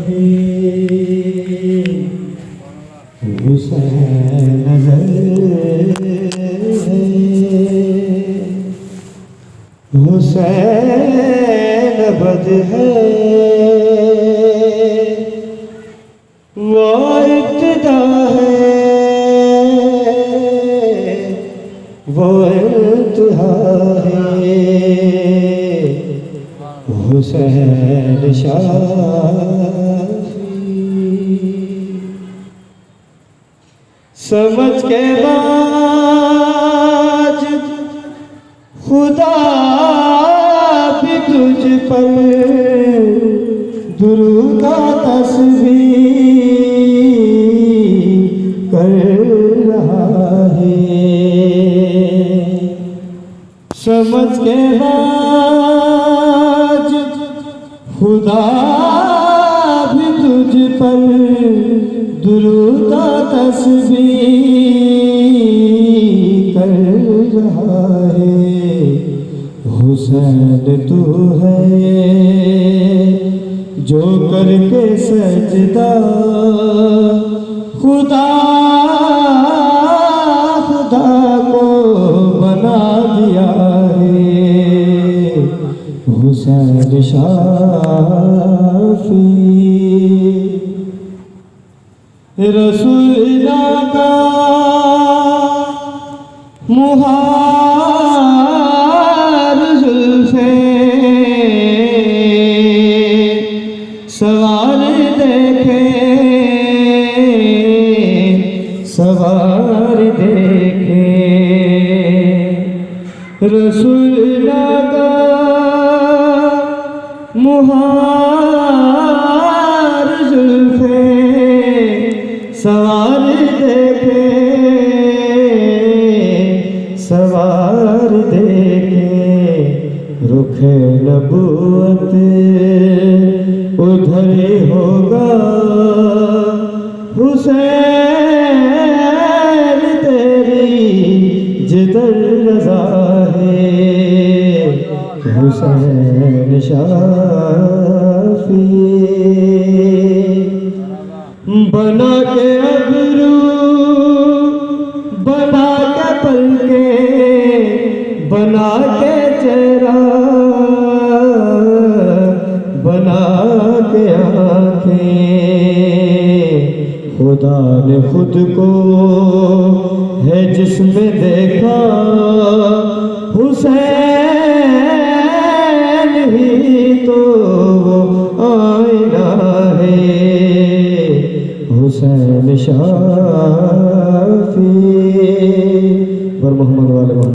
है हुसैन हुसैन बद है वो इब्तिदा है वो इंतहा है हुसैन शाफी। समझ के बाद खुदा भी तुझ पर दुरूद तस्बीह कर रहा है। समझ के बाद खुदा भी तुझ पर दुरूद तस्बीह कर रहा है। हुसैन तू है जो करके सजदा खुदा खुदा को बना दिया है। हुसैन शाफी रसूलुल्लाह का मुहार जुल्फे सवार देखे सवार देखे रसूलुल्लाह का मुहार जुल्फे सवार देखे सवार देखे रुखे नबूवत उधर होगा हुसैन तेरी जिधर रज़ा है। हुसैन शाफी बना के अबरू बना के पलके बना के चेहरा बना के आँखें खुदा ने खुद को है जिसमें देखा हुसैन ही तो वो आईना है। हुसैन शाफी